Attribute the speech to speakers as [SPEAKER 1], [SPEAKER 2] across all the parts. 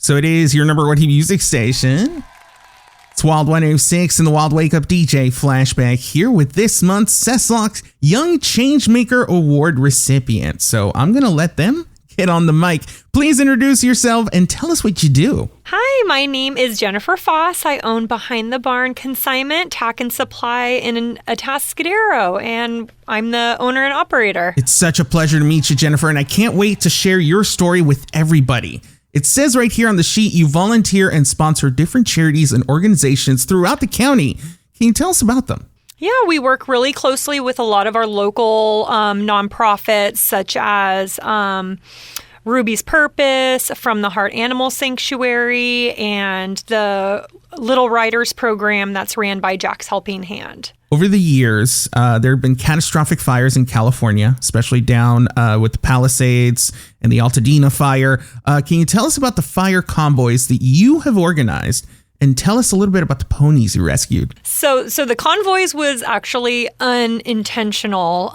[SPEAKER 1] So it is your number one hit music station. It's Wild 106 and the Wild Wake Up DJ Flashback here with this month's SESLOC Young Change Maker Award recipient. So I'm going to let them get on the mic. Please introduce yourself and tell us what you do.
[SPEAKER 2] Hi, my name is Jennifer Foss. I own Behind the Barn Consignment, Tack and Supply in Atascadero, and I'm the owner and operator.
[SPEAKER 1] It's such a pleasure to meet you, Jennifer, and I can't wait to share your story with everybody. It says right here on the sheet, you volunteer and sponsor different charities and organizations throughout the county. Can you tell us about them?
[SPEAKER 2] Yeah, we work really closely with a lot of our local nonprofits, such as Ruby's Purpose, From the Heart Animal Sanctuary, and the Little Riders program that's ran by Jack's Helping Hand.
[SPEAKER 1] Over the years, there have been catastrophic fires in California, especially down with the Palisades and the Altadena fire. Can you tell us about the fire convoys that you have organized? And tell us a little bit about the ponies you rescued.
[SPEAKER 2] So the convoys was actually unintentional,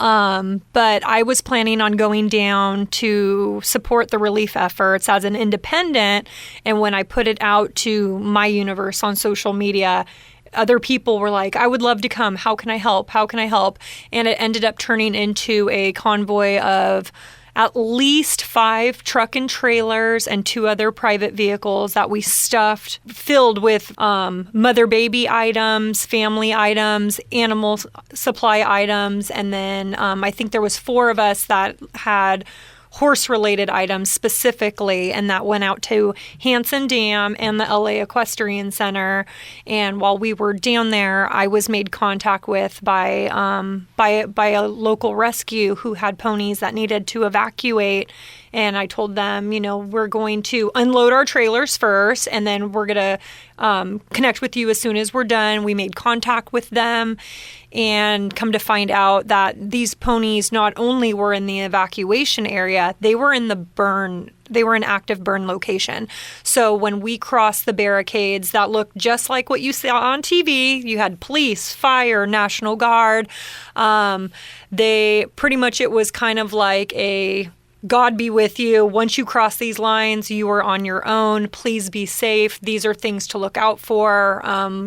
[SPEAKER 2] but I was planning on going down to support the relief efforts as an independent. And when I put it out to my universe on social media, other people were like, I would love to come. How can I help? How can I help? And it ended up turning into a convoy of at least 5 truck and trailers and 2 other private vehicles that we stuffed, filled with mother baby items, family items, animal supply items. And then I think there was 4 of us that had horse-related items specifically, and that went out to Hanson Dam and the LA Equestrian Center. And while we were down there, I was made contact with by a local rescue who had ponies that needed to evacuate. And I told them, we're going to unload our trailers first, and then we're going to connect with you as soon as we're done. We made contact with them and come to find out that these ponies not only were in the evacuation area, they were in an active burn location. So when we crossed the barricades that looked just like what you saw on TV, you had police, fire, National Guard. It was kind of like a God be with you. Once you cross these lines, you are on your own. Please be safe. These are things to look out for.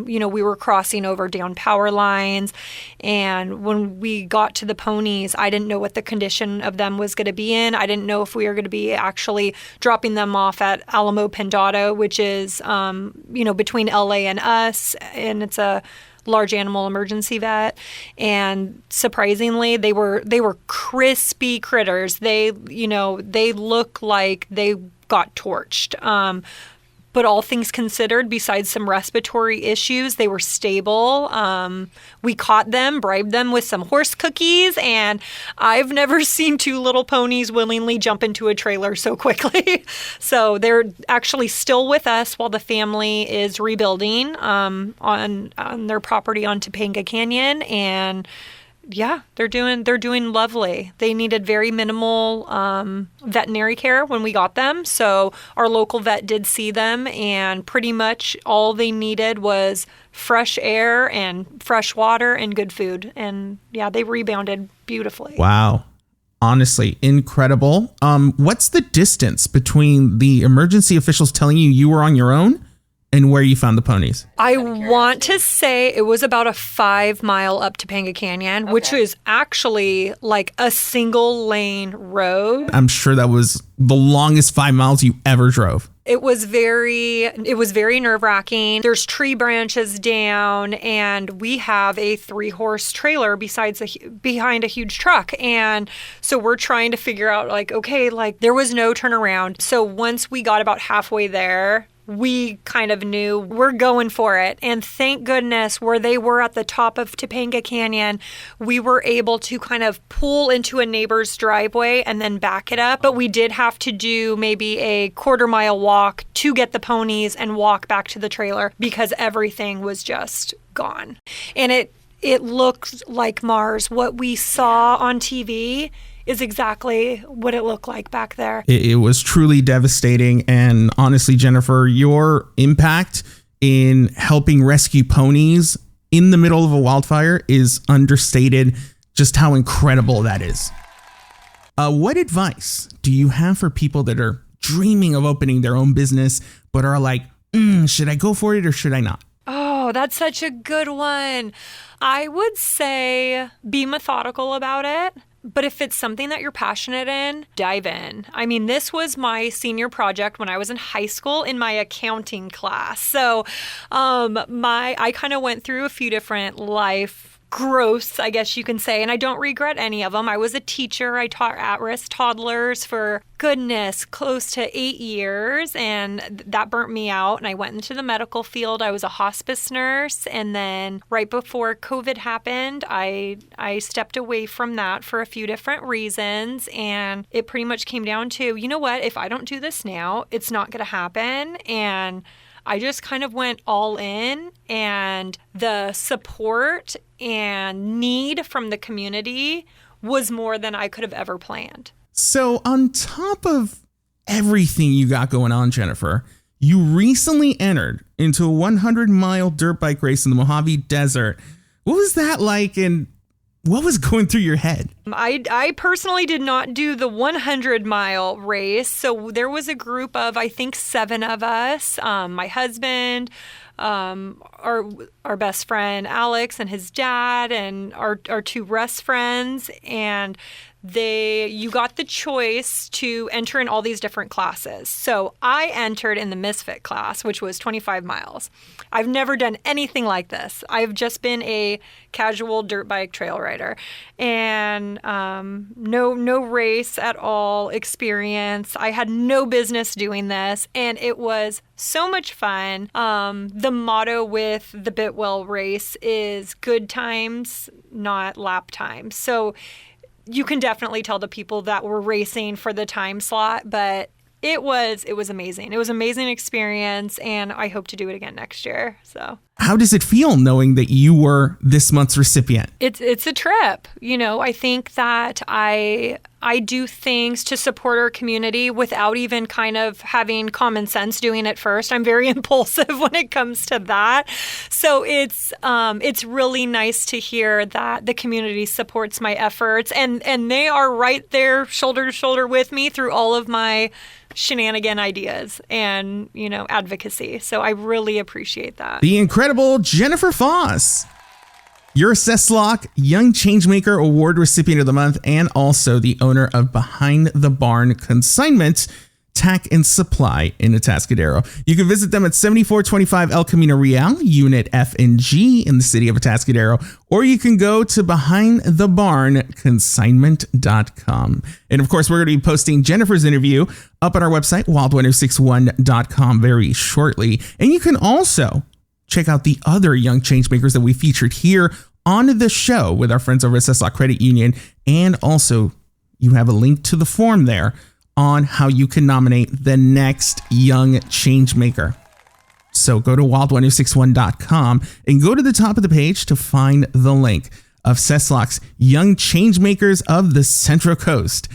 [SPEAKER 2] We were crossing over down power lines. And when we got to the ponies, I didn't know what the condition of them was going to be in. I didn't know if we were going to be actually dropping them off at Alamo Pendado, which is, between LA and us. And it's a large animal emergency vet, and surprisingly they were crispy critters. They look like they got torched, but all things considered, besides some respiratory issues, they were stable. We caught them, bribed them with some horse cookies, and I've never seen 2 little ponies willingly jump into a trailer so quickly. So they're actually still with us while the family is rebuilding on their property on Topanga Canyon, and yeah, they're doing lovely. They needed very minimal veterinary care when we got them. So our local vet did see them, and pretty much all they needed was fresh air and fresh water and good food. And yeah, they rebounded beautifully.
[SPEAKER 1] Wow. Honestly, incredible. What's the distance between the emergency officials telling you were on your own and where you found the ponies?
[SPEAKER 2] I want to say it was about a 5-mile up Topanga Canyon, which is actually like a single lane road.
[SPEAKER 1] I'm sure that was the longest 5 miles you ever drove.
[SPEAKER 2] It was very nerve-wracking. There's tree branches down, and we have a 3-horse trailer behind a huge truck. And so we're trying to figure out there was no turnaround. So once we got about halfway there, we kind of knew we're going for it. And thank goodness, where they were at the top of Topanga Canyon, we were able to kind of pull into a neighbor's driveway and then back it up. But we did have to do maybe a 1/4-mile walk to get the ponies and walk back to the trailer because everything was just gone. And it looked like Mars. What we saw on TV is exactly what it looked like back there.
[SPEAKER 1] It was truly devastating. And honestly, Jennifer, your impact in helping rescue ponies in the middle of a wildfire is understated. Just how incredible that is. What advice do you have for people that are dreaming of opening their own business, but are like, should I go for it or should I not?
[SPEAKER 2] Oh, that's such a good one. I would say be methodical about it. But if it's something that you're passionate in, dive in. I mean, this was my senior project when I was in high school in my accounting class. So I kind of went through a few different life growths, I guess you can say, and I don't regret any of them. I was a teacher. I taught at-risk toddlers for, goodness, close to 8 years, and that burnt me out, and I went into the medical field. I was a hospice nurse, and then right before COVID happened, I stepped away from that for a few different reasons, and it pretty much came down to, you know what, if I don't do this now, it's not going to happen, and I just kind of went all in, and the support and need from the community was more than I could have ever planned.
[SPEAKER 1] So on top of everything you got going on, Jennifer, you recently entered into a 100-mile dirt bike race in the Mojave Desert. What was that like, and what was going through your head?
[SPEAKER 2] I personally did not do the 100-mile race. So there was a group of, I think, 7 of us, my husband, our best friend, Alex, and his dad, and our 2 Russ friends. And you got the choice to enter in all these different classes. So I entered in the Misfit class, which was 25 miles. I've never done anything like this. I've just been a casual dirt bike trail rider, and no race at all experience. I had no business doing this, and it was so much fun. The motto with the Bitwell race is good times, not lap times. So you can definitely tell the people that were racing for the time slot, but it was amazing. It was an amazing experience, and I hope to do it again next year. So
[SPEAKER 1] how does it feel knowing that you were this month's recipient?
[SPEAKER 2] It's a trip. I think that I do things to support our community without even kind of having common sense doing it first. I'm very impulsive when it comes to that. So it's really nice to hear that the community supports my efforts, and they are right there shoulder to shoulder with me through all of my shenanigan ideas and, advocacy. So I really appreciate that.
[SPEAKER 1] The incredible Jennifer Foss. You're a SESLOC Young Change Maker Award recipient of the month, and also the owner of Behind the Barn Consignment Tack and Supply in Atascadero. You can visit them at 7425 El Camino Real, Unit F and G in the city of Atascadero, or you can go to behindthebarnconsignment.com. And of course, we're going to be posting Jennifer's interview up on our website, wild1061.com, very shortly. And you can also check out the other Young Changemakers that we featured here on the show with our friends over at SESLOC Credit Union. And also, you have a link to the form there on how you can nominate the next Young Changemaker. So go to wild1061.com and go to the top of the page to find the link of SESLOC's Young Changemakers of the Central Coast.